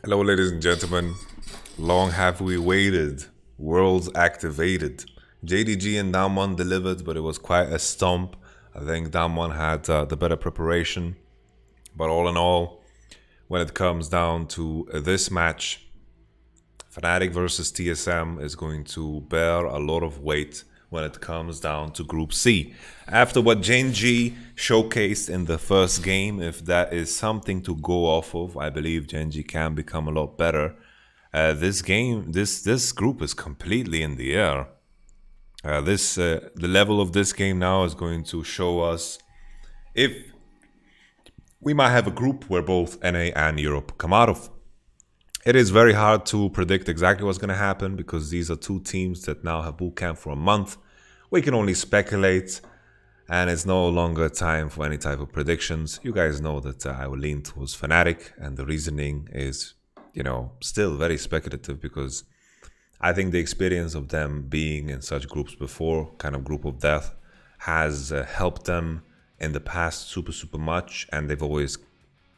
Hello, ladies and gentlemen. Long have we waited. Worlds activated. JDG and Damwon delivered, but it was quite a stomp. I think Damwon had the better preparation. But all in all, when it comes down to this match, Fnatic versus TSM is going to bear a lot of weight when it comes down to Group C. After what Gen.G showcased in the first game, if that is something to go off of, I believe Gen.G can become a lot better. This group is completely in the air. The level of this game now is going to show us if we might have a group where both NA and Europe come out of. It is very hard to predict exactly what's going to happen because these are two teams that now have bootcamp for a month. We can only speculate, and it's no longer time for any type of predictions. You guys know that I will lean towards Fnatic, and the reasoning is, still very speculative because I think the experience of them being in such groups before, kind of group of death, has helped them in the past super much, and they've always,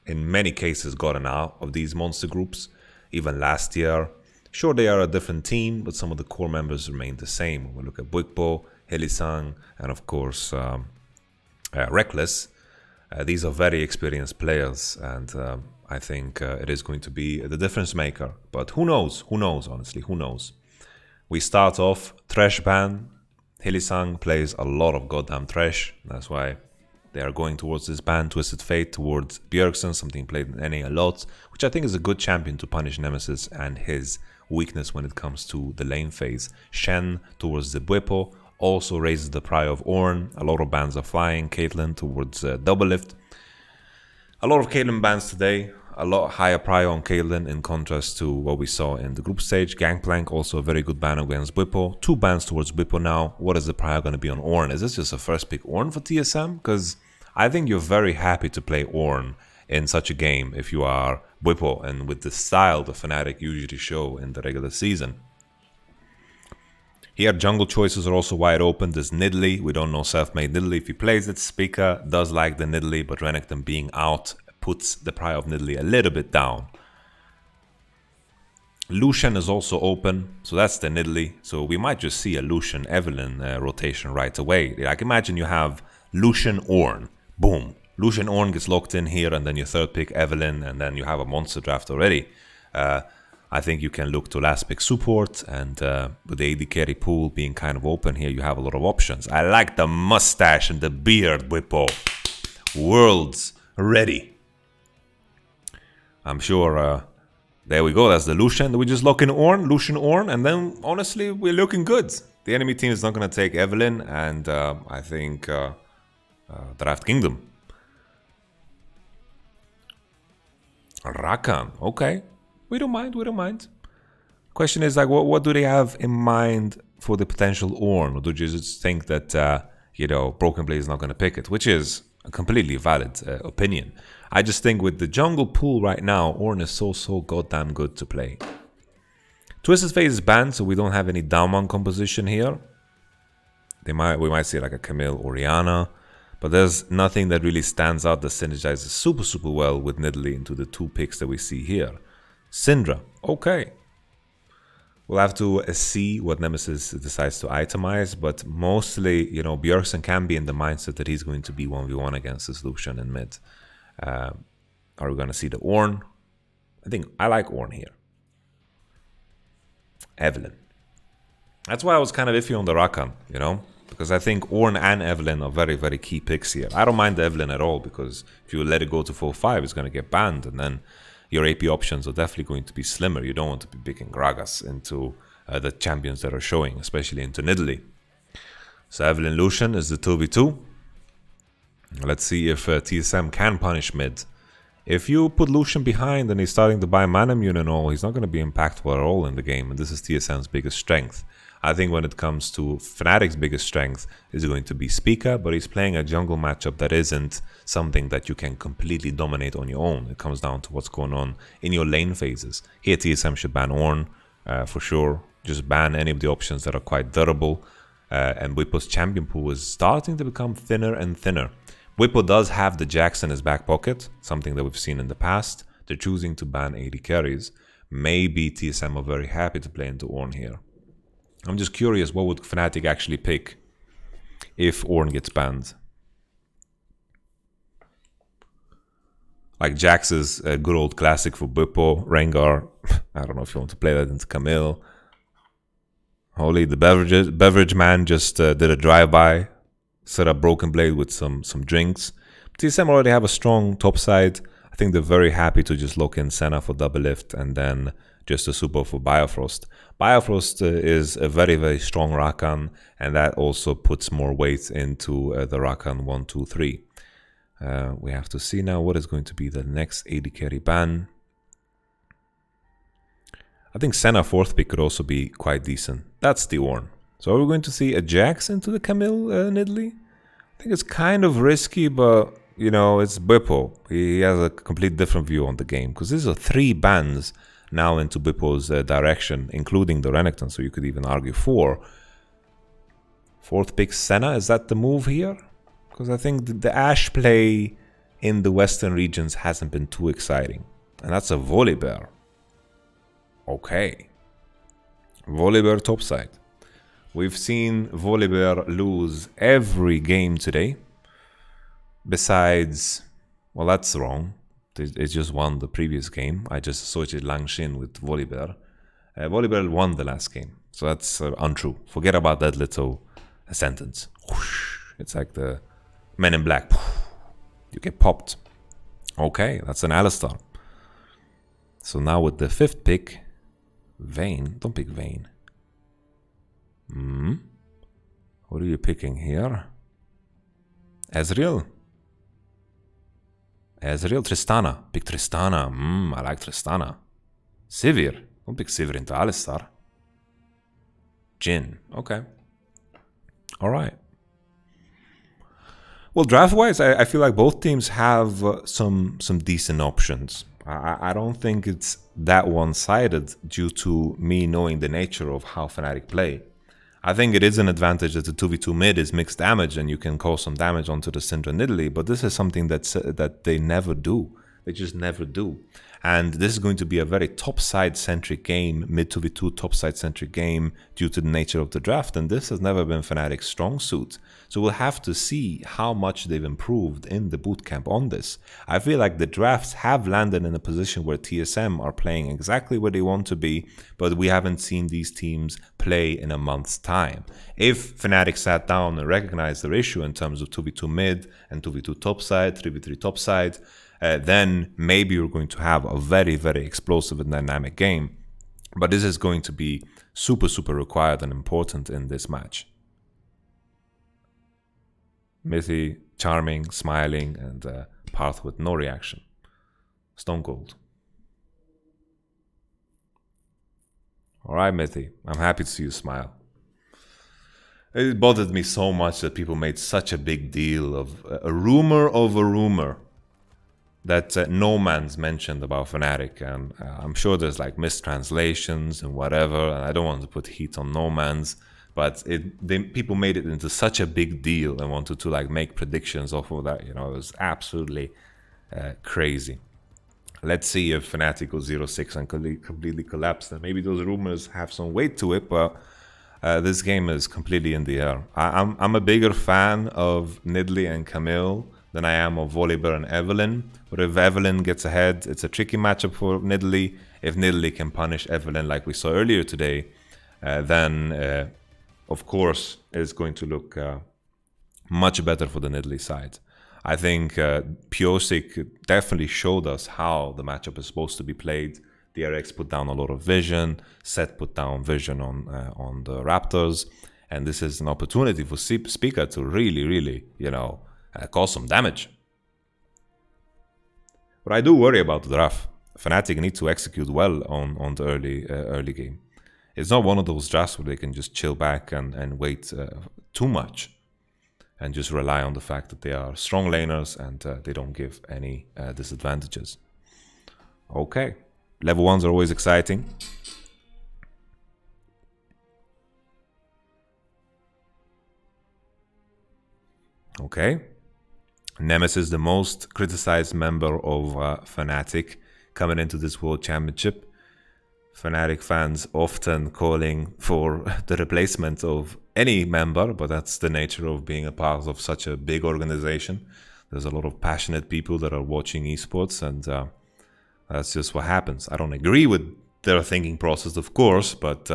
in many cases, gotten out of these monster groups. Even last year, sure they are a different team, but some of the core members remain the same. We look at Bjergsen, Hylissang, and of course Reckless. These are very experienced players, and I think it is going to be the difference maker. But who knows? Who knows, honestly? Who knows? We start off Thresh ban. Hylissang plays a lot of goddamn Thresh. That's why they are going towards this ban. Twisted Fate towards Bjergsen, something played in NA a lot, which I think is a good champion to punish Nemesis and his weakness when it comes to the lane phase. Shen towards the Bwipo also raises the prio of Ornn. A lot of bans are flying. Caitlyn towards Double Lift. A lot of Caitlyn bans today. A lot higher prio on Caitlyn in contrast to what we saw in the group stage. Gangplank also a very good ban against Bwipo. 2 bans towards Bwipo now. What is the prio going to be on Ornn? Is this just a first pick Ornn for TSM? Because I think you're very happy to play Ornn in such a game if you are Bwipo and with the style the Fnatic usually show in the regular season. Here, jungle choices are also wide open. There's Nidalee. We don't know self-made Nidalee if he plays it. Spica does like the Nidalee, but Renekton being out puts the prio of Nidalee a little bit down. Lucian is also open, so that's the Nidalee. So we might just see a Lucian Evelyn rotation right away. Like imagine you have Lucian Ornn. Boom. Lucian Ornn gets locked in here, and then your third pick Evelyn, and then you have a monster draft already. I think you can look to last pick support, and with the AD carry pool being kind of open here, you have a lot of options. I like the mustache and the beard, Bwipo. Worlds ready. I'm sure, there we go, that's the Lucian. We just lock in Ornn, Lucian Ornn, and then honestly, we're looking good. The enemy team is not going to take Evelyn, and I think Draft Kingdom. Rakan, okay. We don't mind. Question is like, what do they have in mind for the potential Ornn? Or do you just think that, Broken Blade is not going to pick it? Which is a completely valid opinion. I just think with the jungle pool right now, Ornn is so goddamn good to play. Twisted Fate is banned, so we don't have any Damwon composition here. We might see like a Camille or Rihanna. But there's nothing that really stands out that synergizes super well with Nidalee into the 2 picks that we see here. Syndra, okay. We'll have to see what Nemesis decides to itemize, but mostly, Bjergsen can be in the mindset that he's going to be 1v1 against this Lucian in mid. Are we going to see the Ornn? I think I like Ornn here. Evelyn. That's why I was kind of iffy on the Rakan, because I think Ornn and Evelyn are very key picks here. I don't mind the Evelyn at all, because if you let it go to 4-5, it's going to get banned, and then your AP options are definitely going to be slimmer. You don't want to be picking Gragas into the champions that are showing, especially into Nidalee. So Evelyn Lucian is the 2v2. Let's see if TSM can punish mid. If you put Lucian behind and he's starting to buy mana immune and all, he's not going to be impactful at all in the game, and this is TSM's biggest strength. I think when it comes to Fnatic's biggest strength is going to be Spica, but he's playing a jungle matchup that isn't something that you can completely dominate on your own. It comes down to what's going on in your lane phases. Here TSM should ban Ornn for sure. Just ban any of the options that are quite durable. And Bwipo's champion pool is starting to become thinner and thinner. Whippo does have the Bjergsen in his back pocket, something that we've seen in the past. They're choosing to ban AD carries. Maybe TSM are very happy to play into Ornn here. I'm just curious, what would Fnatic actually pick if Ornn gets banned? Like Jax is a good old classic for Bwipo, Rengar. I don't know if you want to play that into Camille. Holy, the beverage man just did a drive-by, set up Broken Blade with some drinks. TSM already have a strong top side. I think they're very happy to just lock in Senna for double lift and then just a super for Bifrost. Bifrost is a very, very strong Rakan, and that also puts more weight into the Rakan 1, 2, 3. We have to see now what is going to be the next AD carry ban. I think Senna 4th pick could also be quite decent. That's the Ornn. So are we going to see a Jax into the Camille Nidalee? I think it's kind of risky, but you know, it's Bwipo. He has a complete different view on the game, because these are 3 bans now into Bwipo's direction, including the Renekton, so you could even argue 4. 4th pick Senna, is that the move here? Because I think the Ashe play in the western regions hasn't been too exciting. And that's a Volibear. Okay. Volibear topside. We've seen Volibear lose every game today. Besides, well, that's wrong. It just won the previous game. I just associated Langshin with Volibear. Volibear won the last game. So that's untrue. Forget about that little sentence. It's like the Men in Black. You get popped. Okay, that's an Alistar. So now with the 5th pick, Vayne. Don't pick Vayne. What are you picking here? Ezreal. Tristana. Pick Tristana. I like Tristana. Sivir. Don't pick Sivir into Alistar. Jhin. Okay. Alright. Well, draft-wise, I feel like both teams have some decent options. I don't think it's that one-sided due to me knowing the nature of how Fnatic play. I think it is an advantage that the 2v2 mid is mixed damage and you can cause some damage onto the Syndra Nidalee, but this is something that they never do. They just never do. And this is going to be a very top-side-centric game, mid 2v2 top-side-centric game due to the nature of the draft, and this has never been Fnatic's strong suit. So we'll have to see how much they've improved in the bootcamp on this. I feel like the drafts have landed in a position where TSM are playing exactly where they want to be, but we haven't seen these teams play in a month's time. If Fnatic sat down and recognized their issue in terms of 2v2 mid and 2v2 topside, 3v3 topside, then maybe you're going to have a very, very explosive and dynamic game. But this is going to be super, super required and important in this match. Mithy, charming, smiling, and Parth with no reaction. Stone Cold. Alright, Mithy, I'm happy to see you smile. It bothered me so much that people made such a big deal of a rumor of a rumor that No Man's mentioned about Fnatic, and I'm sure there's like mistranslations and whatever, and I don't want to put heat on No Man's, but people made it into such a big deal and wanted to like make predictions off of that. You know, it was absolutely crazy. Let's see if Fnatic goes 0-6 and completely collapse. And maybe those rumors have some weight to it, but this game is completely in the air. I'm a bigger fan of Nidalee and Camille than I am of Volibear and Evelynn. But if Evelynn gets ahead, it's a tricky matchup for Nidalee. If Nidalee can punish Evelynn like we saw earlier today, then of course it's going to look much better for the Nidalee side. I think Piosik definitely showed us how the matchup is supposed to be played. DRX put down a lot of vision, Seth put down vision on the Raptors, and this is an opportunity for Spica to really, you know, cause some damage. But I do worry about the draft. Fnatic need to execute well on the early game. It's not one of those drafts where they can just chill back and wait too much and just rely on the fact that they are strong laners and they don't give any disadvantages. Okay, level 1s are always exciting. Okay, Nemesis, the most criticized member of Fnatic coming into this World Championship. Fnatic fans often calling for the replacement of any member, but that's the nature of being a part of such a big organization. There's a lot of passionate people that are watching esports, and that's just what happens. I don't agree with their thinking process, of course, but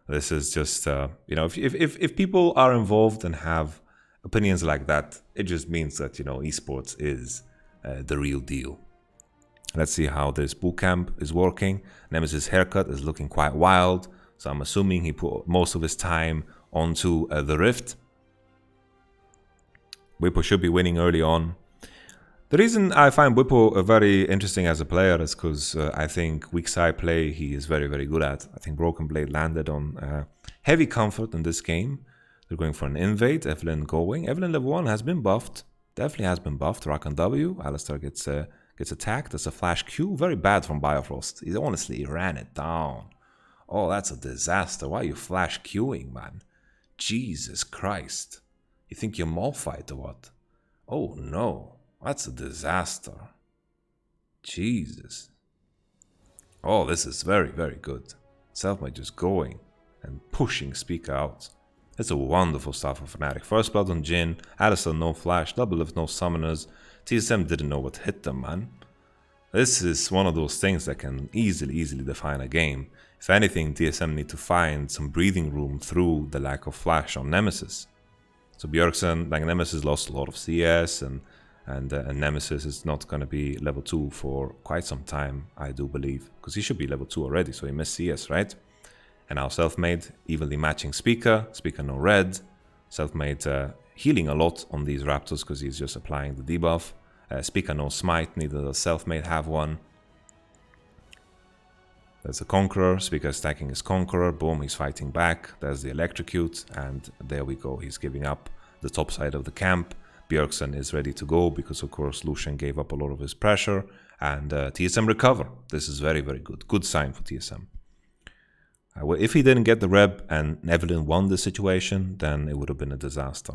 this is just, if people are involved and have opinions like that, it just means that, esports is the real deal. Let's see how this bootcamp is working. Nemesis' haircut is looking quite wild, so I'm assuming he put most of his time onto the Rift. Whippo should be winning early on. The reason I find Whippo very interesting as a player is because I think weak side play he is very, very good at. I think Broken Blade landed on heavy comfort in this game. They're going for an invade. Evelyn going. Evelyn level 1 has been buffed. Definitely has been buffed. Rock and W. Alistar gets attacked. That's a flash Q. Very bad from Bifrost. He honestly ran it down. Oh, that's a disaster. Why are you flash Qing, man? Jesus Christ. You think you're Malphite or what? Oh no. That's a disaster. Jesus. Oh, this is very, very good. Selfmade just going and pushing Speaker out. It's a wonderful start for Fnatic. First blood on Jhin. Alistar no flash. Double lift no summoners. TSM didn't know what hit them, man. This is one of those things that can easily define a game. If anything, TSM need to find some breathing room through the lack of flash on Nemesis. So Bjergsen, like Nemesis, lost a lot of CS, and Nemesis is not going to be level 2 for quite some time, I do believe. Because he should be level 2 already, so he missed CS, right? And now Selfmade, evenly matching Speaker. Speaker no red. Selfmade healing a lot on these Raptors because he's just applying the debuff. Speaker no smite, neither does Selfmade have one. There's a Conqueror, Speaker stacking his Conqueror, boom, he's fighting back. There's the Electrocute, and there we go, he's giving up the top side of the camp. Bjergsen is ready to go because, of course, Lucian gave up a lot of his pressure, and TSM recover. This is very, very good. Good sign for TSM. If he didn't get the rep and Evelyn won the situation, then it would have been a disaster.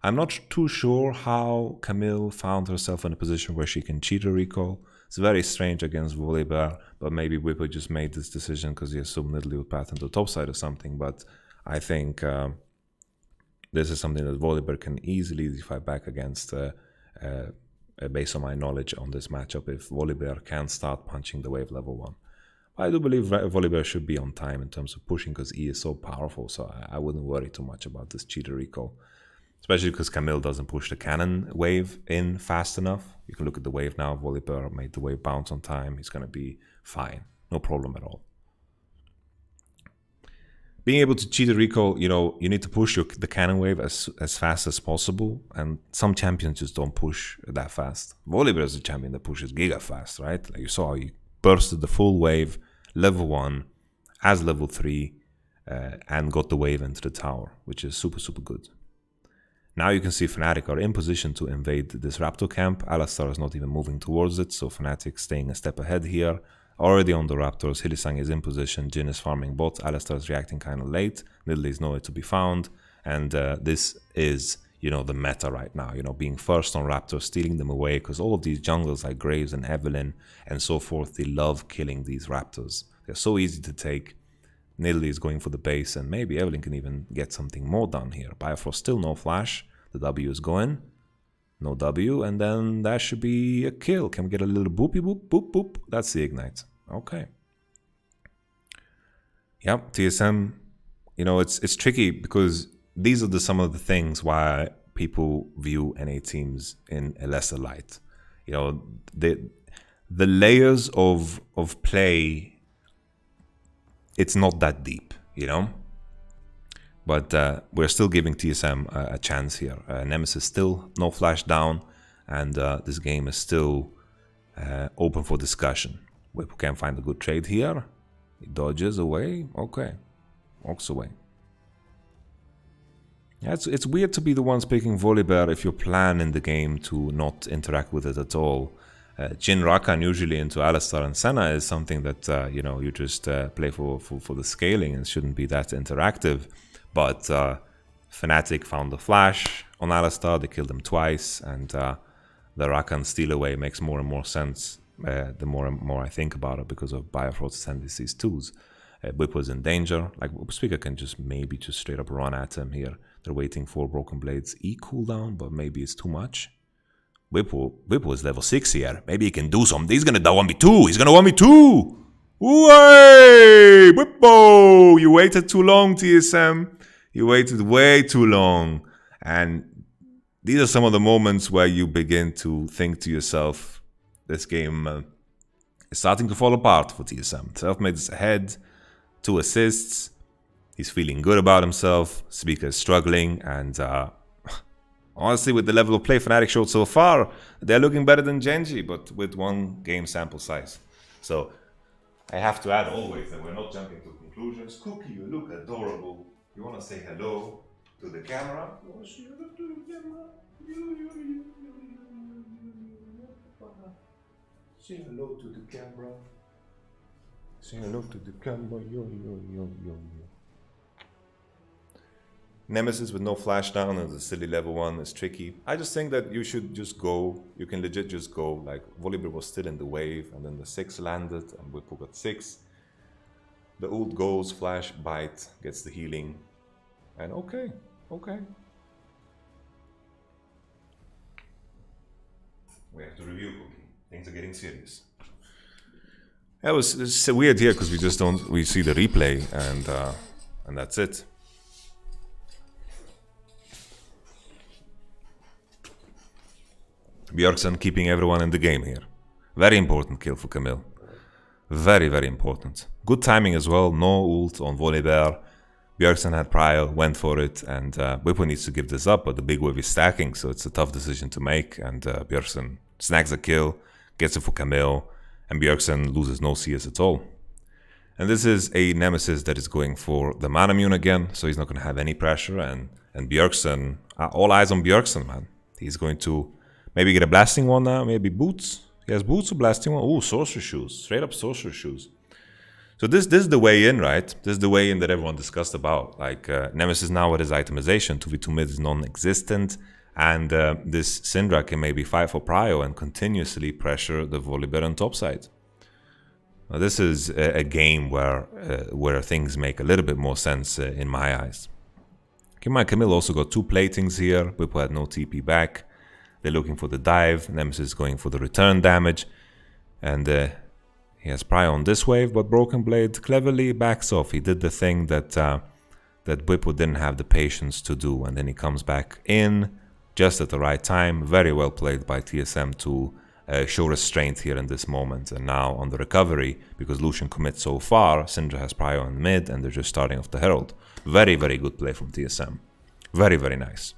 I'm not too sure how Camille found herself in a position where she can cheat a recall. It's very strange against Volibear, but maybe Whippo just made this decision because he assumed Nidalee would path into top side or something. But I think this is something that Volibear can easily fight back against based on my knowledge on this matchup, if Volibear can start punching the wave level 1. I do believe Volibear should be on time in terms of pushing because E is so powerful, so I wouldn't worry too much about this cheater recall. Especially because Camille doesn't push the cannon wave in fast enough. You can look at the wave now. Volibear made the wave bounce on time. He's going to be fine. No problem at all. Being able to cheat a recall, you need to push the cannon wave as fast as possible. And some champions just don't push that fast. Volibear is a champion that pushes giga fast, right? Like you saw, he bursted the full wave, level 1, as level 3, and got the wave into the tower, which is super, super good. Now you can see Fnatic are in position to invade this Raptor camp. Alistar is not even moving towards it, so Fnatic staying a step ahead here. Already on the Raptors, Hylissang is in position, Jhin is farming bot, Alistar is reacting kind of late, Nidalee is nowhere to be found, and this is, the meta right now, being first on Raptors, stealing them away, because all of these junglers like Graves and Evelyn and so forth, they love killing these Raptors. They're so easy to take. Nidalee is going for the base, and maybe Evelyn can even get something more done here. Bifrost still no flash. The W is going. No W, and then that should be a kill. Can we get a little boopy boop, boop, boop? That's the ignite. Okay. Yep, TSM, it's tricky because these are some of the things why people view NA teams in a lesser light. The layers of play, it's not that deep, But we're still giving TSM a chance here. Nemesis still no flash down, and this game is still open for discussion. Whippo can find a good trade here. He dodges away. Okay. Walks away. Yeah, it's weird to be the ones picking Volibear if you plan in the game to not interact with it at all. Jhin Rakan usually into Alistar and Senna is something that you just play for the scaling and shouldn't be that interactive. But Fnatic found the flash on Alistar. They killed him twice, and the Rakan steal away makes more and more sense the more and more I think about it, because of Biofraud's tendencies twos. Whip was in danger. Like, Speaker can just maybe just straight up run at him here. They're waiting for Broken Blade's E cooldown, but maybe it's too much. Whip was level 6 here. Maybe he can do something. He's gonna 1v2. He's gonna 1v2. Way! Whippo! You waited too long, TSM. You waited way too long. And these are some of the moments where you begin to think to yourself, this game is starting to fall apart for TSM. Selfmade is ahead, 2 assists. He's feeling good about himself. Speaker is struggling, and honestly, with the level of play Fnatic showed so far, they're looking better than Genji, but with 1 game sample size. So I have to add always that we're not jumping to conclusions. Cookie, you look adorable. You want to say hello to the camera? You want to say hello to the camera? Say hello to the camera. Say hello to the camera. Yo. Nemesis with no flash down and the silly level 1 is tricky. I just think that you should just go. You can legit just go. Like, Volibear was still in the wave, and then the 6 landed, and Whippo got 6. The ult goes, flash, bite, gets the healing. And okay. We have to review, Cookie. Things are getting serious. It's weird here because we see the replay, and that's it. Bjergsen keeping everyone in the game here. Very important kill for Camille. Very, very important. Good timing as well. No ult on Volibear. Bjergsen had prio, went for it, and Whippo needs to give this up, but the big wave is stacking, so it's a tough decision to make, and Bjergsen snags a kill, gets it for Camille, and Bjergsen loses no CS at all. And this is a Nemesis that is going for the Manamune again, so he's not going to have any pressure, and Bjergsen, all eyes on Bjergsen, man. He's going to maybe get a blasting one now, maybe boots. He has boots or blasting one. Ooh, sorcerer shoes. Straight up sorcerer shoes. So this is the way in, right? This is the way in that everyone discussed about. Like, Nemesis now with his itemization, 2v2 mid is non-existent. And this Syndra can maybe fight for prio and continuously pressure the Volibear on top side. Now, this is a game where things make a little bit more sense in my eyes. Keep in mind, Camille also got 2 platings here. Whippo had no TP back. They're looking for the dive. Nemesis is going for the return damage. And he has prio on this wave, but Broken Blade cleverly backs off. He did the thing that Whippo didn't have the patience to do. And then he comes back in just at the right time. Very well played by TSM to show restraint here in this moment. And now on the recovery, because Lucian commits so far, Syndra has prio on mid, and they're just starting off the Herald. Very, very good play from TSM. Very, very nice.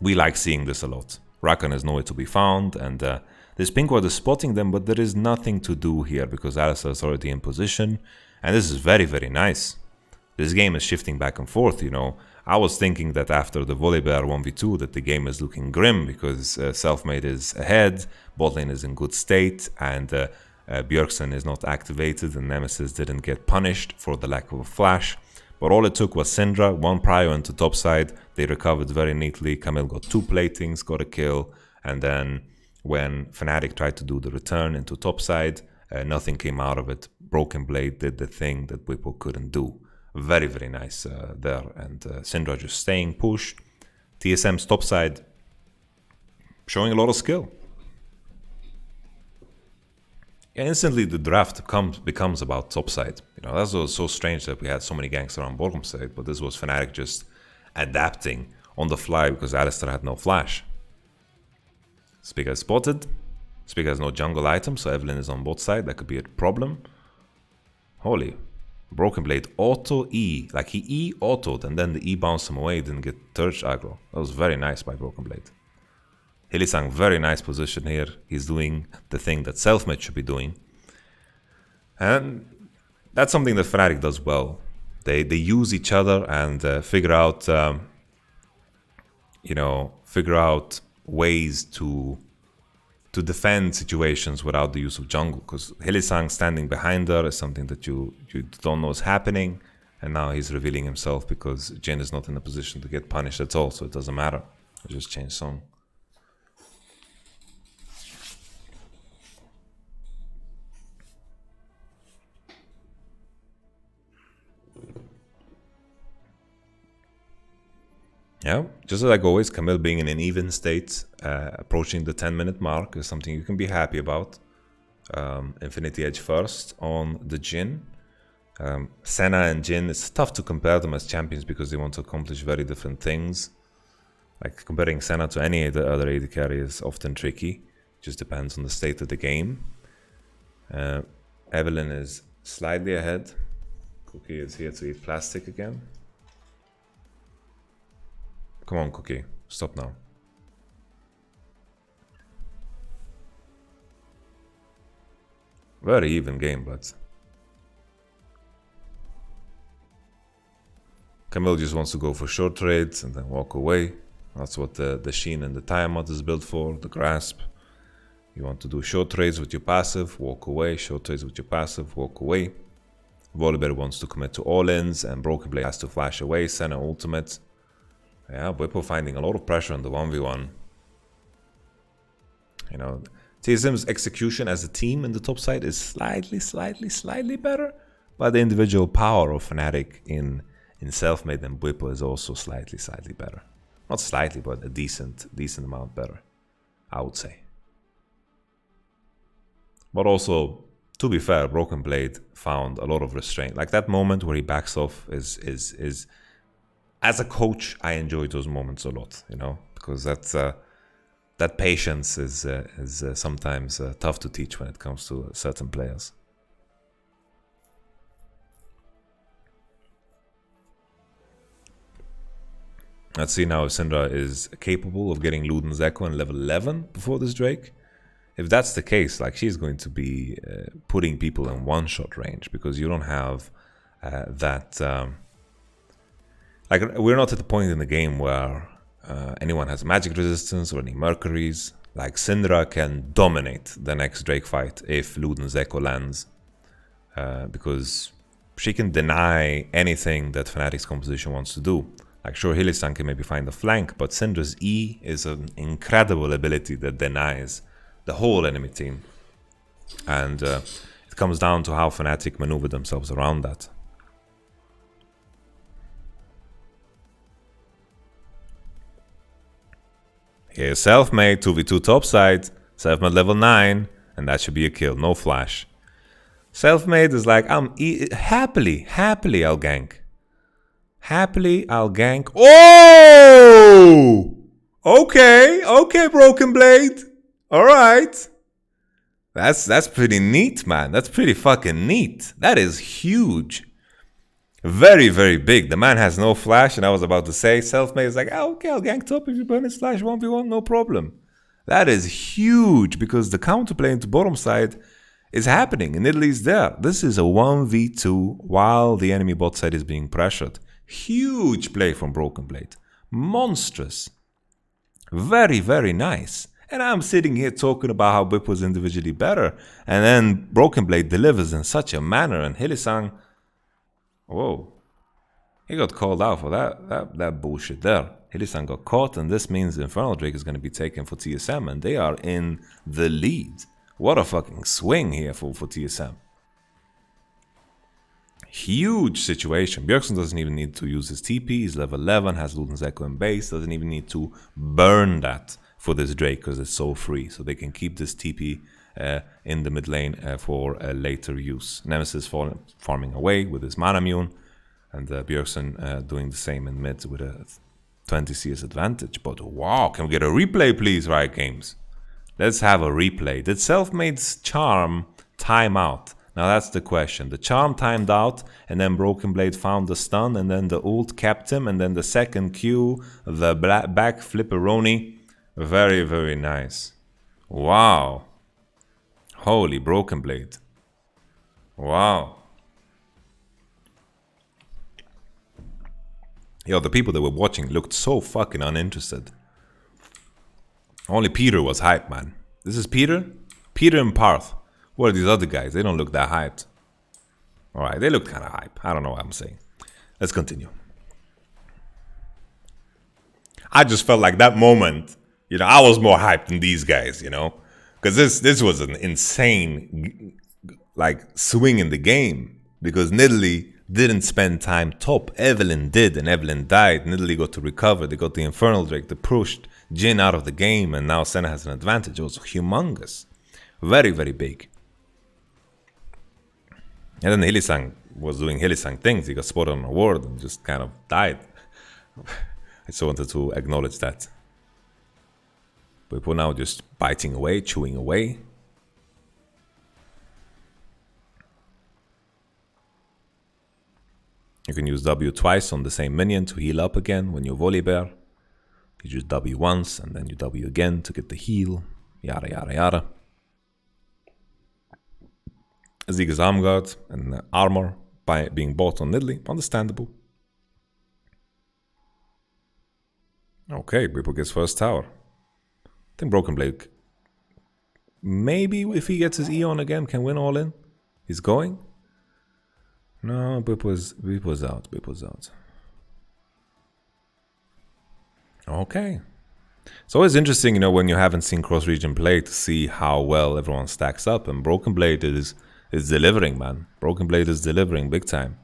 We like seeing this a lot. Rakan is nowhere to be found, and this pink ward is spotting them, but there is nothing to do here because Alistar is already in position, and this is very, very nice. This game is shifting back and forth, you know. I was thinking that after the Volibear 1v2 that the game is looking grim because Selfmade is ahead, botlane is in good state, and Bjergsen is not activated, and Nemesis didn't get punished for the lack of a flash. But all it took was Syndra, 1 prio into topside. They recovered very neatly. Camille got 2 platings, got a kill. And then when Fnatic tried to do the return into topside, nothing came out of it. Broken Blade did the thing that Whippo couldn't do. Very, very nice there. And Syndra just staying pushed. TSM's topside showing a lot of skill. Yeah, instantly the draft becomes about topside. You know, that was so strange that we had so many ganks around bottom side, but this was Fnatic just adapting on the fly because Alistar had no flash. Spiga is spotted. Spiga has no jungle item, so Evelyn is on bot side. That could be a problem. Holy. Broken Blade auto E. Like he E autoed and then the E bounced him away, didn't get Turch aggro. That was very nice by Broken Blade. Hylissang, very nice position here. He's doing the thing that Selfmade should be doing. And that's something that Fnatic does well. They use each other and figure out ways to defend situations without the use of jungle. Because Hylissang standing behind her is something that you don't know is happening. And now he's revealing himself because Jhin is not in a position to get punished at all. So it doesn't matter. I just changed song. Yeah, just like always, Camille being in an even state, approaching the 10-minute mark is something you can be happy about. Infinity Edge first on the Jhin. Senna and Jhin, it's tough to compare them as champions because they want to accomplish very different things. Like comparing Senna to any other AD carry is often tricky. Just depends on the state of the game. Evelyn is slightly ahead. Cookie is here to eat plastic again. Come on, Cookie. Stop now. Very even game, but Camille just wants to go for short trades and then walk away. That's what the Sheen and the Tiamat is built for, the Grasp. You want to do short trades with your passive, walk away. Short trades with your passive, walk away. Volibear wants to commit to all-ins, and Broken Blade has to flash away, Senna ultimate. Yeah, Whipple finding a lot of pressure on the 1v1. You know, TSM's execution as a team in the top side is slightly better, but the individual power of Fnatic in Selfmade and Whipple is also slightly better. Not slightly, but a decent amount better, I would say. But also, to be fair, Broken Blade found a lot of restraint. Like that moment where he backs off is as a coach, I enjoy those moments a lot, you know, because that patience is sometimes tough to teach when it comes to certain players. Let's see now if Syndra is capable of getting Luden's Echo in level 11 before this Drake. If that's the case, like she's going to be putting people in one-shot range because you don't have that. Like we're not at the point in the game where anyone has magic resistance or any Mercuries. Like Syndra can dominate the next Drake fight if Luden's Echo lands, because she can deny anything that Fnatic's composition wants to do. Like sure, Hylissang can maybe find a flank, but Syndra's E is an incredible ability that denies the whole enemy team, and it comes down to how Fnatic maneuver themselves around that. Here's Selfmade, 2v2 topside, Selfmade level 9, and that should be a kill, no flash. Selfmade is like, happily I'll gank. Happily I'll gank. Oh! Okay, Broken Blade. Alright. That's pretty neat, man. That's pretty fucking neat. That is huge. Very big. The man has no flash, and I was about to say, Selfmade is like, oh, okay, I'll gank top if you burn his flash 1v1, no problem. That is huge, because the counterplay into bottom side is happening, and Italy's there. This is a 1v2 while the enemy bot side is being pressured. Huge play from Broken Blade. Monstrous. Very nice. And I'm sitting here talking about how Whip was individually better, and then Broken Blade delivers in such a manner, and Hylissang, whoa, he got called out for that bullshit there. Hylissang got caught, and this means Infernal Drake is going to be taken for TSM, and they are in the lead. What a fucking swing here for TSM. Huge situation. Bjergsen doesn't even need to use his TP, he's level 11, has Luden's Echo in base, doesn't even need to burn that for this Drake because it's so free, so they can keep this TP in the mid lane for later use. Nemesis farming away with his mana mune, and Bjergsen doing the same in mid with a 20 CS advantage. But wow, can we get a replay please, Riot Games? Let's have a replay. Did Selfmade's charm time out? Now that's the question. The charm timed out, and then Broken Blade found the stun, and then the ult kept him, and then the second Q, the back flipperoni. Very nice. Wow. Holy Broken Blade. Wow. Yo, the people that were watching looked so fucking uninterested. Only Peter was hyped, man. This is Peter? Peter and Parth. What are these other guys? They don't look that hyped. Alright, they look kind of hype. I don't know what I'm saying. Let's continue. I just felt like that moment, you know, I was more hyped than these guys, you know? Because this was an insane, like, swing in the game. Because Nidalee didn't spend time top. Evelyn did, and Evelyn died. Nidalee got to recover. They got the Infernal Drake. They pushed Jhin out of the game, and now Senna has an advantage. It was humongous. Very, very big. And then Hylissang was doing Hylissang things. He got spotted on a ward and just kind of died. I just wanted to acknowledge that. People now just biting away, chewing away. You can use W twice on the same minion to heal up again when you're Volibear. You just W once and then you W again to get the heal. Yada yada yada. Ziggs Armguard and armor being bought on Nidalee. Understandable. Okay, Bwipo gets first tower. I think Broken Blade, maybe if he gets his Eon again, can win all in. He's going. No, Bwipo's out. Bwipo's out. Okay. It's always interesting, you know, when you haven't seen cross-region play to see how well everyone stacks up. And Broken Blade is delivering, man. Broken Blade is delivering big time.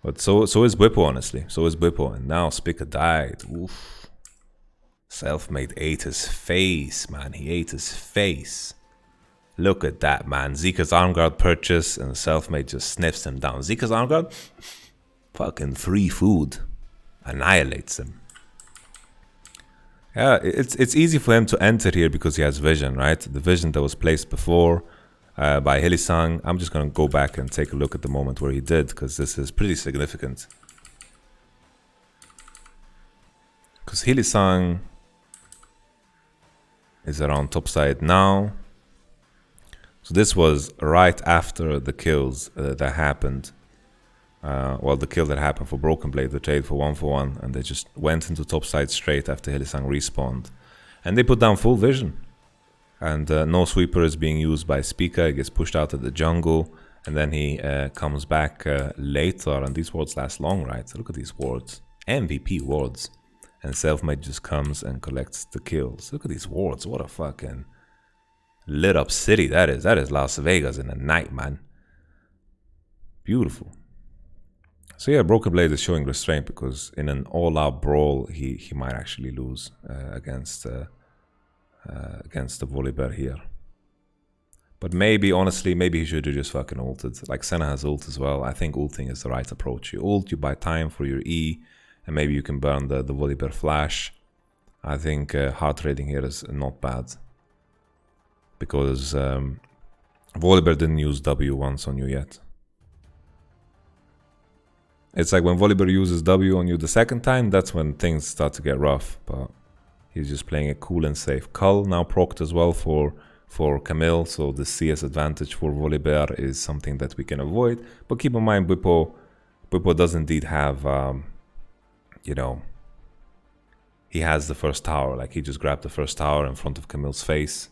But so is Bwipo, honestly. So is Bwipo. And now Spica died. Oof. Selfmade ate his face, man. He ate his face. Look at that, man. Zika's Armguard purchase and Selfmade just sniffs him down. Zika's Armguard, fucking free food. Annihilates him. Yeah, it's easy for him to enter here because he has vision, right? The vision that was placed before by Hylissang. I'm just going to go back and take a look at the moment where he did, because this is pretty significant. Because Hylissang is around topside now. So this was right after the kills that happened. Well, the kill that happened for Broken Blade, the trade for 1-for-1, and they just went into topside straight after Hylissang respawned. And they put down full vision. And no sweeper is being used by Spica. He gets pushed out of the jungle, and then he comes back later, and these wards last long, right? So look at these wards. MVP wards. And Selfmade just comes and collects the kills. Look at these wards. What a fucking lit up city that is. That is Las Vegas in the night, man. Beautiful. So yeah, Broken Blade is showing restraint because in an all-out brawl, he might actually lose against the Volibear here. But maybe, honestly, maybe he should have just fucking ulted. Like Senna has ult as well. I think ulting is the right approach. You ult, you buy time for your E, and maybe you can burn the Volibear flash. I think hard trading here is not bad. Because Volibear didn't use W once on you yet. It's like when Volibear uses W on you the second time, that's when things start to get rough. But he's just playing it cool and safe. Cull now procced as well for Camille, so the CS advantage for Volibear is something that we can avoid. But keep in mind, Bwipo does indeed have, you know, he has the first tower. Like, he just grabbed the first tower in front of Camille's face,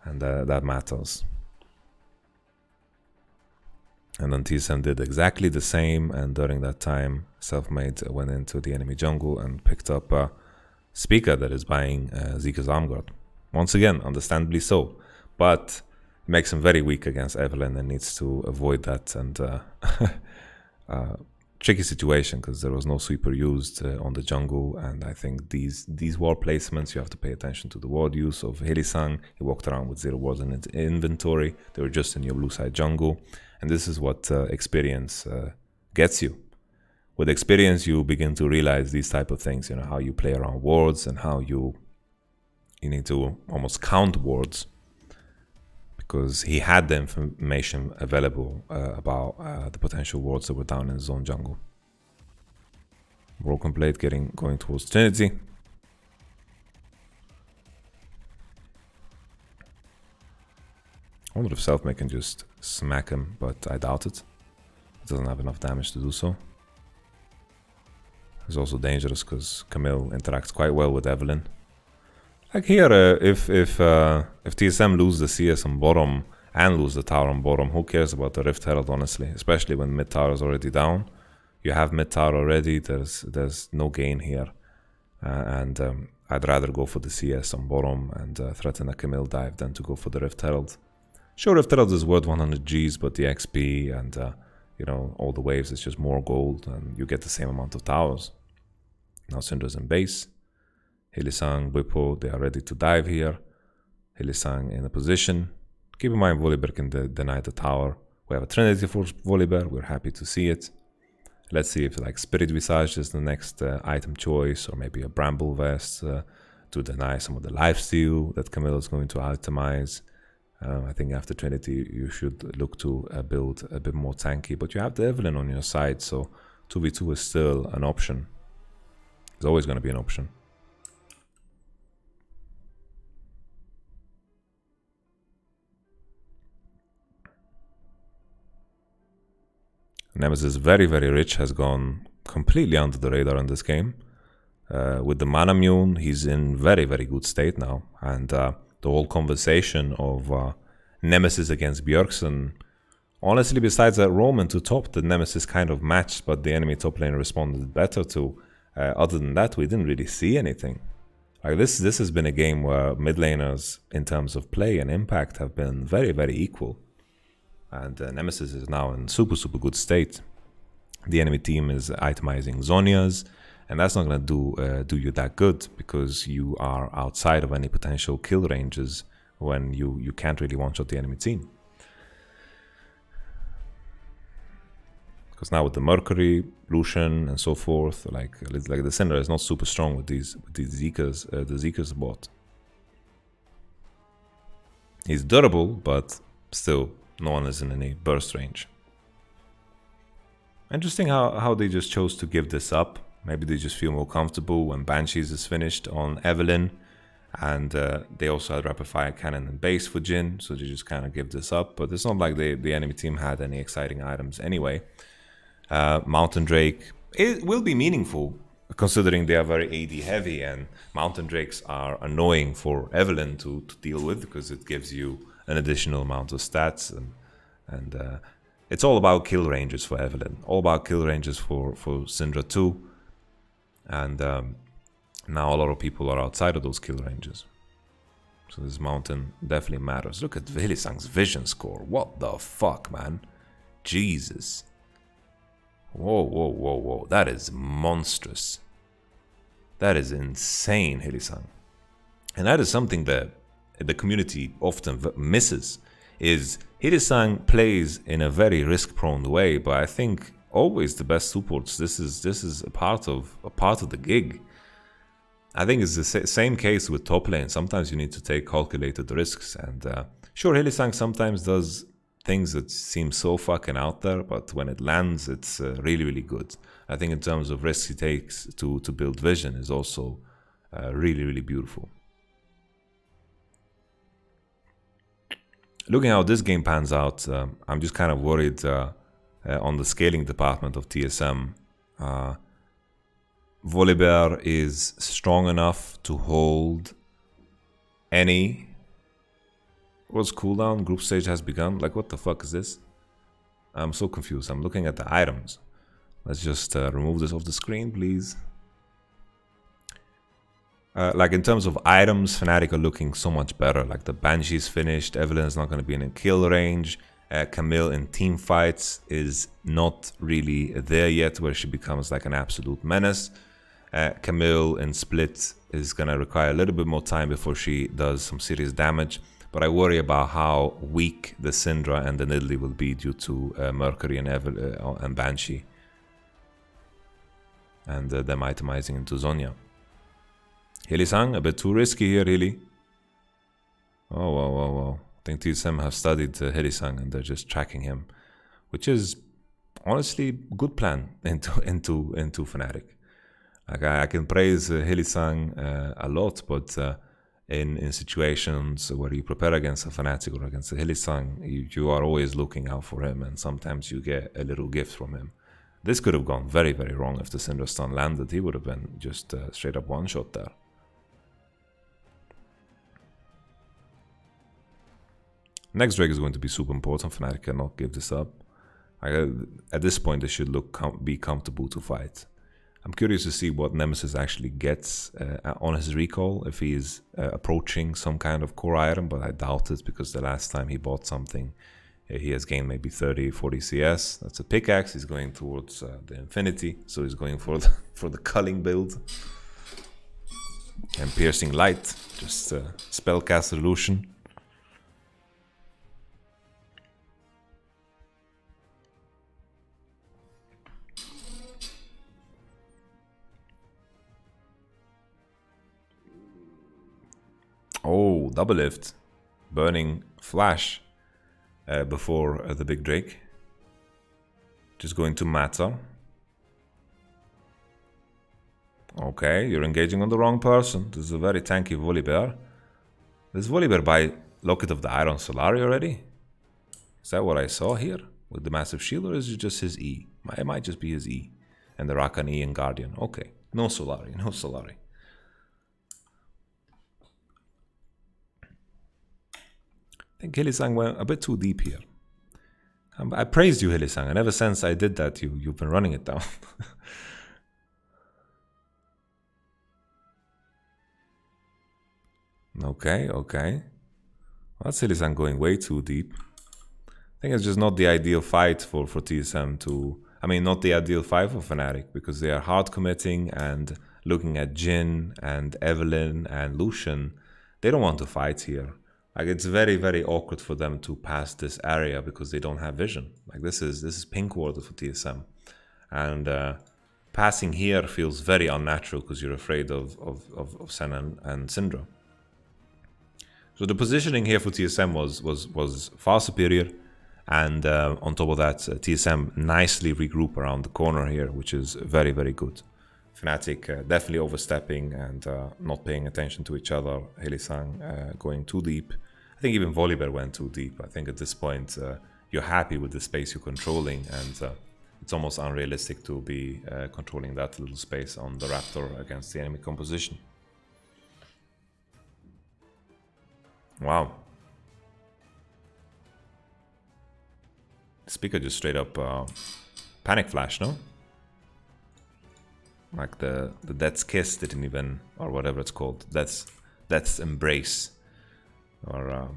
and that matters. And then TSM did exactly the same, and during that time, Selfmade went into the enemy jungle and picked up Spica that is buying Zika's Armguard. Once again, understandably so. But it makes him very weak against Evelyn and needs to avoid that. And tricky situation because there was no sweeper used on the jungle. And I think these ward placements, you have to pay attention to the ward use of Hylissang. He walked around with 0 wards in his inventory. They were just in your blue side jungle. And this is what experience gets you. With experience, you begin to realize these type of things, you know, how you play around wards and how you need to almost count wards, because he had the information available about the potential wards that were down in his own jungle. Broken Blade going towards Trinity. I wonder if Selfmade can just smack him, but I doubt it. It doesn't have enough damage to do so. It's also dangerous because Camille interacts quite well with Evelyn. Like here, if TSM lose the CS on bottom and lose the tower on bottom, who cares about the Rift Herald, honestly? Especially when mid tower is already down. You have mid tower already, there's no gain here. I'd rather go for the CS on bottom and threaten a Camille dive than to go for the Rift Herald. Sure, Rift Herald is worth 100 Gs, but the XP and you know, all the waves, it's just more gold and you get the same amount of towers. Now Syndra's in base. Hylissang, Bwipo, they are ready to dive here. Hylissang in a position. Keep in mind Volibear can deny the tower. We have a Trinity for Volibear, we're happy to see it. Let's see if like Spirit Visage is the next item choice, or maybe a Bramble Vest to deny some of the lifesteal that Camille is going to itemize. I think after Trinity you should look to build a bit more tanky, but you have the Evelyn on your side, so 2v2 is still an option. It's always going to be an option. Nemesis, very, very rich, has gone completely under the radar in this game. With the Mana Mune, he's in very, very good state now. And the whole conversation of Nemesis against Bjergsen, honestly, besides that Roman to top, the Nemesis kind of matched, but the enemy top lane responded better to. Other than that, we didn't really see anything. Like this has been a game where mid laners, in terms of play and impact, have been very, very equal. And Nemesis is now in super, super good state. The enemy team is itemizing Zhonya's, and that's not going to do you that good, because you are outside of any potential kill ranges when you can't really one-shot the enemy team. Because now with the Mercury, Lucian, and so forth, like the Syndra is not super strong with these Zekas, the Zeker's bot. He's durable, but still, no one is in any burst range. Interesting how they just chose to give this up. Maybe they just feel more comfortable when Banshees is finished on Evelyn. And they also had Rapid Fire Cannon and base for Jhin, so they just kind of give this up. But it's not like the enemy team had any exciting items anyway. Mountain Drake, it will be meaningful, considering they are very AD heavy, and Mountain Drakes are annoying for Evelyn to deal with, because it gives you an additional amount of stats, and it's all about kill ranges for Evelyn, all about kill ranges for Syndra too, and now a lot of people are outside of those kill ranges, so this mountain definitely matters. Look at Hylissang's vision score, what the fuck, man, Jesus, whoa, that is monstrous, that is insane, Hylissang, and that is something that the community often misses, is Hylissang plays in a very risk-prone way, but I think always the best supports, this is a part of the gig. I think it's the same case with top lane. Sometimes you need to take calculated risks, and sure, Hylissang sometimes does things that seem so fucking out there, but when it lands, it's really, really good. I think in terms of risks he takes to build vision is also really, really beautiful. Looking how this game pans out, I'm just kind of worried on the scaling department of TSM. Volibear is strong enough to hold any... What's cooldown? Group stage has begun? Like, what the fuck is this? I'm so confused. I'm looking at the items. Let's just remove this off the screen, please. Like in terms of items, Fnatic are looking so much better. Like the Banshee's finished, Evelyn is not going to be in a kill range. Camille in team fights is not really there yet, where she becomes like an absolute menace. Camille in split is going to require a little bit more time before she does some serious damage. But I worry about how weak the Syndra and the Nidalee will be due to Mercury and Banshee. And them itemizing into Zhonya. Hylissang, a bit too risky here, Hilly. Oh, wow. I think TSM have studied Hylissang and they're just tracking him, which is honestly good plan into Fnatic. Like I can praise Hylissang a lot, but in situations where you prepare against a Fnatic or against a Hylissang, you are always looking out for him, and sometimes you get a little gift from him. This could have gone very, very wrong if the Syndra stun landed. He would have been just straight up one shot there. Next Drake is going to be super important. Fnatic cannot give this up. At this point, they should be comfortable to fight. I'm curious to see what Nemesis actually gets on his recall, if he is approaching some kind of core item, but I doubt it, because the last time he bought something, He has gained maybe 30, 40 CS. That's a pickaxe. He's going towards the infinity, so he's going for for the culling build. And piercing light, just spellcast illusion. Oh, double lift. Burning flash before the big Drake. Just going to matter. Okay, you're engaging on the wrong person. This is a very tanky Volibear. Is Volibear by Locket of the Iron Solari already? Is that what I saw here? With the massive shield, or is it just his E? It might just be his E. And the Rakan E and Guardian. Okay, no Solari, no Solari. I think Hillisang went a bit too deep here. I praised you, Hillisang, and ever since I did that, you've been running it down. Okay. Well, that's Hillisang going way too deep. I think it's just not the ideal fight for TSM to... I mean, not the ideal fight for Fnatic, because they are hard committing and looking at Jhin and Evelynn and Lucian. They don't want to fight here. Like, it's very, very awkward for them to pass this area because they don't have vision. Like, this is pink water for TSM. And passing here feels very unnatural because you're afraid of Sen and Syndra. So the positioning here for TSM was far superior. And on top of that, TSM nicely regroup around the corner here, which is very, very good. Fnatic definitely overstepping and not paying attention to each other. Hillisang going too deep. I think even Volibear went too deep. I think at this point you're happy with the space you're controlling, and it's almost unrealistic to be controlling that little space on the Raptor against the enemy composition. Wow. Speaker just straight up panic flash, no? Like the Death's Kiss didn't even, or whatever it's called, Death's Embrace, or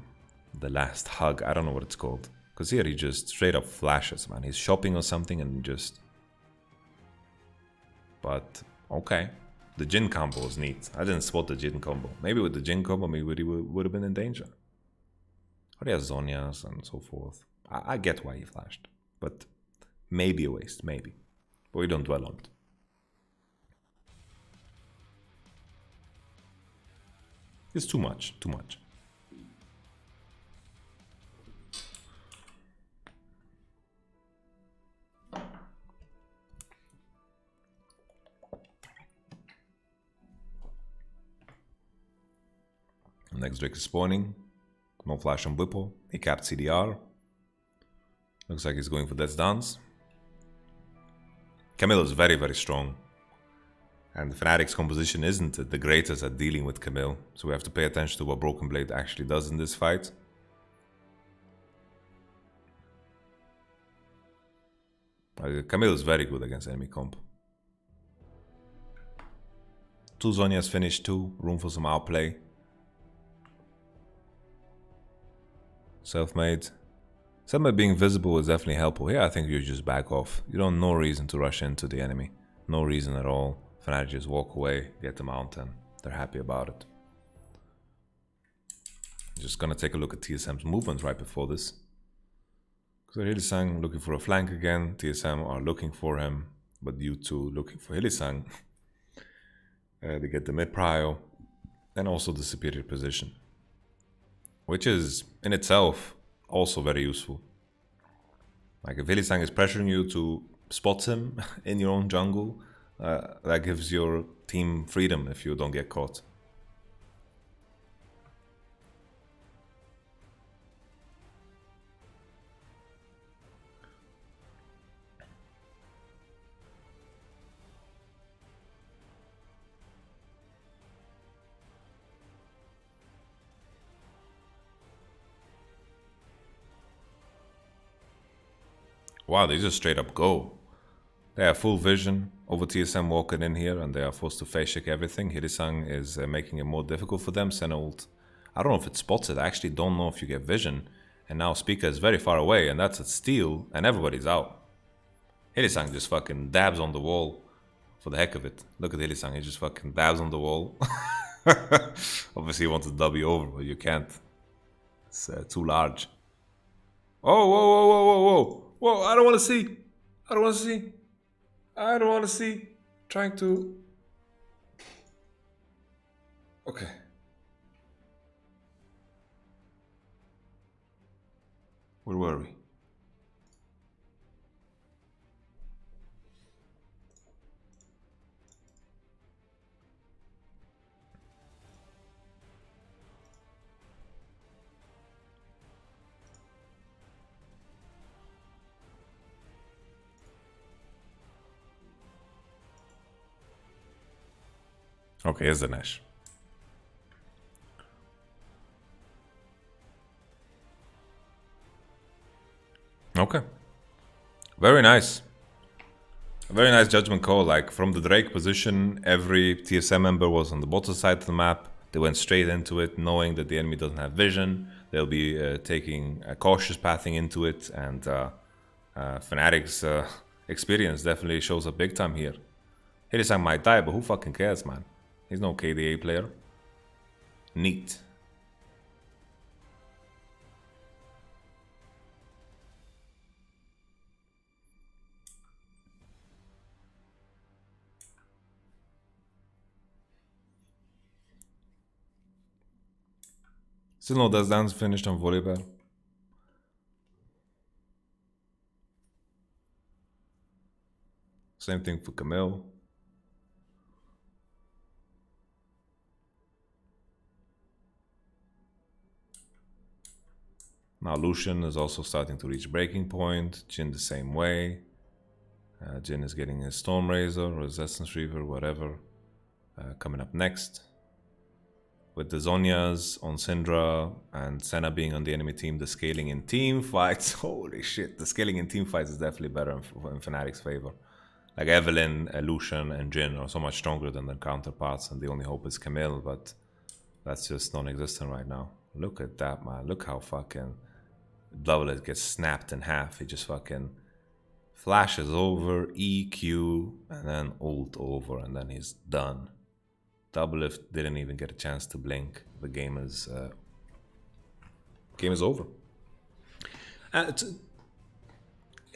the Last Hug, I don't know what it's called. Because here he just straight up flashes, man. He's shopping or something and just... But, okay. The Jhin combo is neat. I didn't spot the Jhin combo. Maybe with the Jhin combo, maybe he would have been in danger. Or he has Zhonya's and so forth. I get why he flashed. But maybe a waste, maybe. But we don't dwell on it. It's too much, too much. Next Drake is spawning. No flash on Whipple. He capped CDR. Looks like he's going for Death's Dance. Camille is very, very strong. And Fnatic's composition isn't the greatest at dealing with Camille. So we have to pay attention to what Broken Blade actually does in this fight. Camille is very good against enemy comp. 2 Zhonya's finished too. Room for some outplay. Self-made. Self-made being visible is definitely helpful. Here I think you just back off. You don't no reason to rush into the enemy. No reason at all. Fnatic just walk away, get the mountain. They're happy about it. Just gonna take a look at TSM's movement right before this. Because Hillisang looking for a flank again. TSM are looking for him. But you two looking for Hillisang. They get the mid prio. And also the superior position. Which is, in itself, also very useful. Like if Hillisang is pressuring you to spot him in your own jungle, that gives your team freedom if you don't get caught. Wow, they just straight up go. They have full vision over TSM walking in here, and they are forced to face check everything. Hillisang is making it more difficult for them. Senna ult, I don't know if it's spotted. I actually don't know if you get vision. And now Spica is very far away, and that's a steal, and everybody's out. Hylissang just fucking dabs on the wall for the heck of it. Look at Hylissang, he just fucking dabs on the wall. Obviously, he wants to W over, but you can't. It's too large. Oh, whoa, whoa, whoa, whoa, whoa. Whoa, I don't want to see. I don't want to see. I don't want to see. Trying to... Okay. Where were we? Okay, here's the Nash. Okay. Very nice. A very nice judgment call. Like, from the Drake position, every TSM member was on the bottom side of the map. They went straight into it, knowing that the enemy doesn't have vision. They'll be taking a cautious pathing into it, and Fnatic's experience definitely shows up big time here. Hylissang might die, but who fucking cares, man? He's no KDA player. Neat. Still no Death Dance finished on volleyball. Same thing for Camille. Now Lucian is also starting to reach breaking point. Jhin the same way. Jhin is getting his Storm Razor, Resistance Reaver, whatever. Coming up next. With the Zhonyas on Syndra and Senna being on the enemy team, the scaling in team fights. Holy shit, the scaling in team fights is definitely better in Fnatic's favor. Like Evelynn, Lucian, and Jhin are so much stronger than their counterparts, and the only hope is Camille, but that's just non-existent right now. Look at that, man. Look how fucking Doublet gets snapped in half. He just fucking flashes over, EQ, and then ult over, and then he's done. Doublelift didn't even get a chance to blink. The game is over.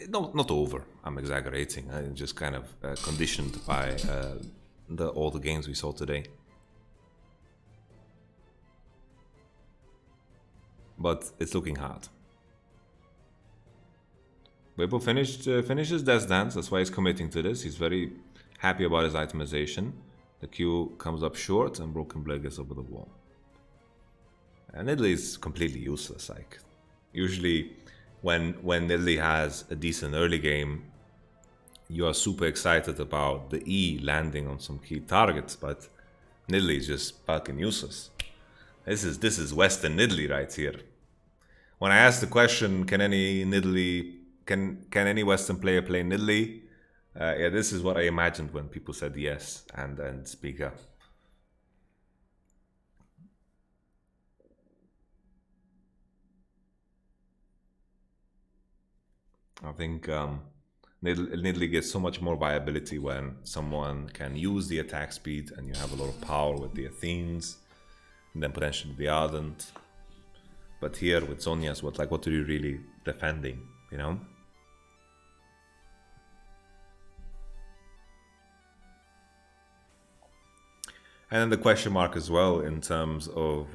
Not over. I'm exaggerating. I'm just kind of conditioned by all the games we saw today. But it's looking hard. Weibo finishes Death Dance. That's why he's committing to this. He's very happy about his itemization. The Q comes up short, and Broken Blade gets over the wall. And Nidalee is completely useless. Like, usually when Nidalee has a decent early game, you are super excited about the E landing on some key targets, but Nidalee is just fucking useless. This is Western Nidalee right here. When I asked the question, can any Western player play Nidalee? Yeah, this is what I imagined when people said yes and speak up. I think Nidalee gets so much more viability when someone can use the attack speed and you have a lot of power with the Athenes and then potentially the Ardent. But here with Zhonya's, what are you really defending, you know? And then the question mark as well in terms of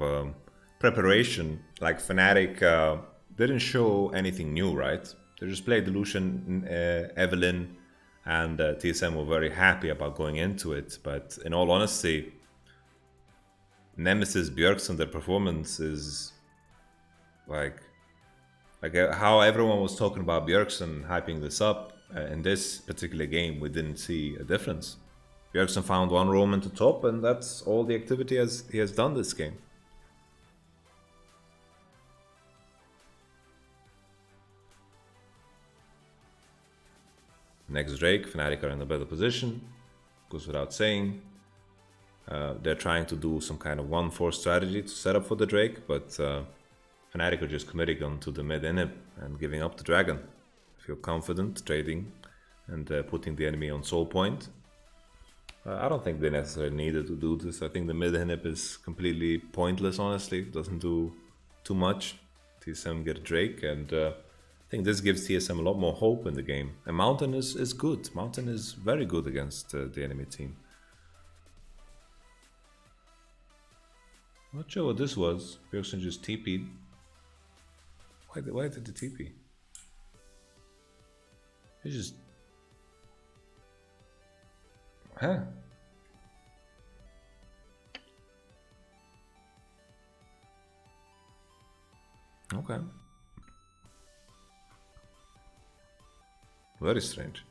preparation. Like Fnatic didn't show anything new, right? They just played Lucian, Evelynn, and TSM were very happy about going into it. But in all honesty, Nemesis, Bjergsen, their performance is like how everyone was talking about Bjergsen, hyping this up. In this particular game, we didn't see a difference. Bjergsen found one roam into top, and that's all the activity he has done this game. Next Drake, Fnatic are in a better position, goes without saying. They're trying to do some kind of 1-4 strategy to set up for the Drake, but Fnatic are just committing onto the mid inhib and giving up the dragon. Feel confident trading and putting the enemy on soul point. I don't think they necessarily needed to do this. I think the mid inhib is completely pointless, honestly. It doesn't do too much. TSM get Drake, and I think this gives TSM a lot more hope in the game. And Mountain is good. Mountain is very good against the enemy team. Not sure what this was. Bjergsen just TP'd. Why did the TP? He just... Huh? Okay. Very strange.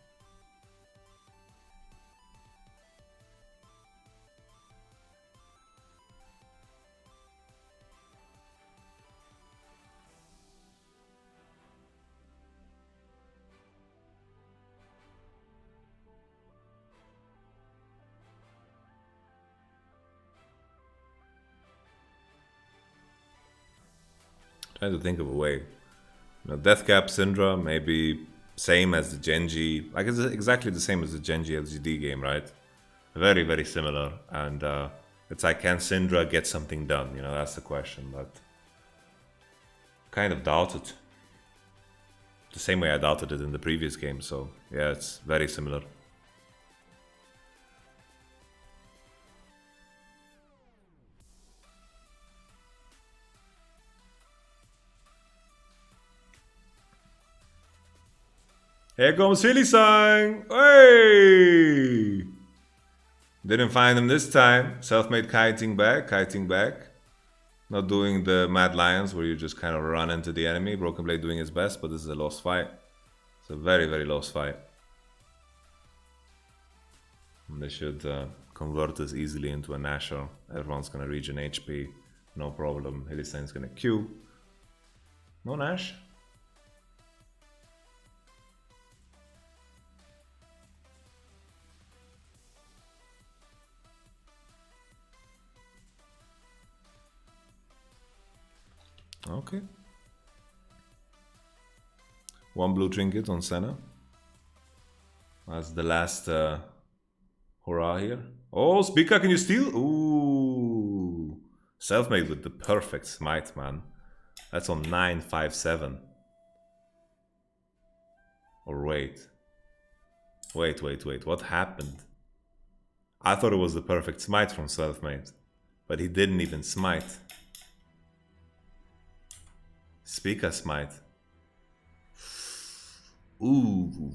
Trying to think of a way. You know, Deathcap Syndra, maybe same as the Genji. Like, it's exactly the same as the Genji LGD game, right? Very, very similar. And it's like, can Syndra get something done? You know, that's the question. But kind of doubt it. The same way I doubted it in the previous game. So yeah, it's very similar. Here comes Philly-sang! Hey! Didn't find him this time. Self-made kiting back. Not doing the Mad Lions where you just kind of run into the enemy. Broken Blade doing his best, but this is a lost fight. It's a very, very lost fight. And they should convert this easily into a Nashor. Everyone's gonna regen HP. No problem. Philly-sang's gonna Q. No Nash? Okay. One blue trinket on Senna. That's the last hurrah here. Oh, Spica, can you steal? Ooh. Self-made with the perfect smite, man. That's on 957. Or wait. Wait. What happened? I thought it was the perfect smite from Self-made. But he didn't even smite. Speaker smite. Ooh.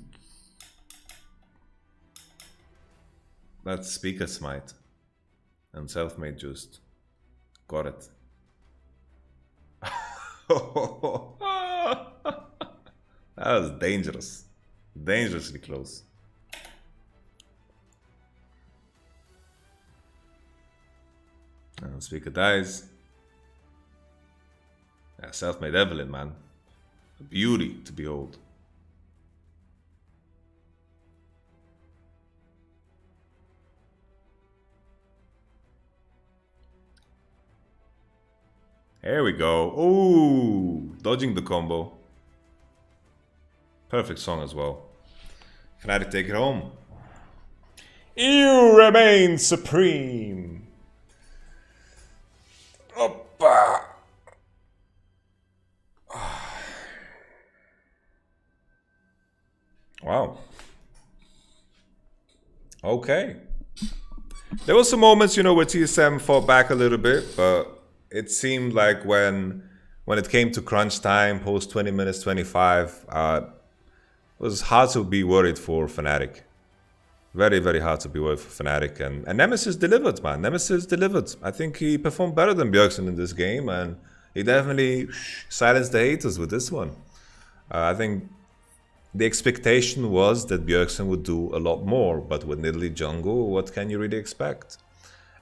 That's speaker smite. And Self-made just got it. That was dangerous. Dangerously close. And Speaker dies. Yeah, Self-made Evelyn, man. A beauty to behold. Here we go. Ooh, dodging the combo. Perfect song as well. Fnatic take it home. You remain supreme. Oppa. Wow. Okay. There was some moments, you know, where TSM fought back a little bit, but it seemed like when it came to crunch time, post 20 minutes, 25, it was hard to be worried for Fnatic. Very, very hard to be worried for Fnatic. And Nemesis delivered, man. Nemesis delivered. I think he performed better than Bjergsen in this game, and he definitely silenced the haters with this one. I think the expectation was that Bjergsen would do a lot more, but with Nidalee jungle, what can you really expect?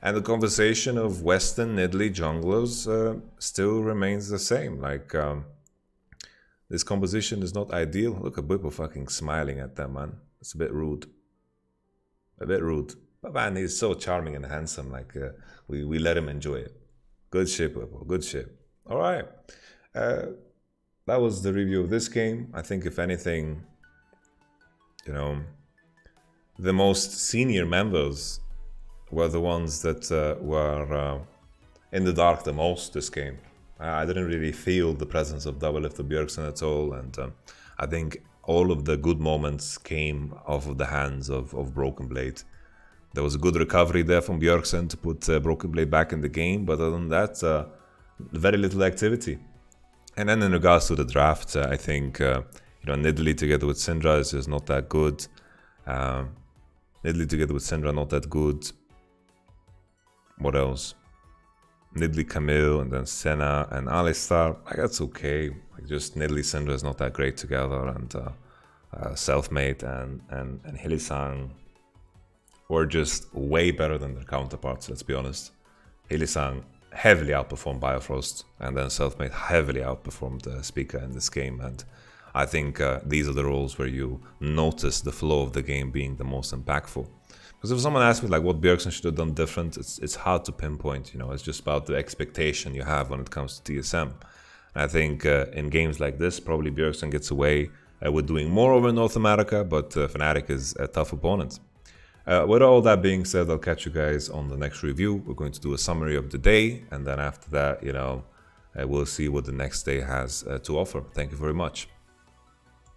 And the conversation of Western Nidalee junglers still remains the same. Like, this composition is not ideal. Look at Bwipo fucking smiling at them, man. It's a bit rude. A bit rude. But man, he's so charming and handsome. Like, we let him enjoy it. Good shit, Bwipo. Good shit. All right. That was the review of this game. I think if anything, you know, the most senior members were the ones that were in the dark the most this game. I didn't really feel the presence of double lift of Bjergsen at all, and I think all of the good moments came off of the hands of Broken Blade. There was a good recovery there from Bjergsen to put Broken Blade back in the game, but other than that, very little activity. And then in regards to the draft, I think Nidalee together with Syndra is just not that good. Nidalee together with Syndra not that good. What else? Nidalee, Camille, and then Senna and Alistar. That's okay. Just Nidalee, Syndra is not that great together, and Selfmade and Hylissang were just way better than their counterparts. Let's be honest. Hylissang heavily outperformed Biofrost, and then Selfmade heavily outperformed Spica in this game. And I think these are the roles where you notice the flow of the game being the most impactful. Because if someone asks me like what Bjergsen should have done different, it's hard to pinpoint. It's just about the expectation you have when it comes to TSM. And I think in games like this, probably Bjergsen gets away with doing more over North America, but Fnatic is a tough opponent. With all that being said, I'll catch you guys on the next review. We're going to do a summary of the day, and then after that, we'll see what the next day has to offer. Thank you very much.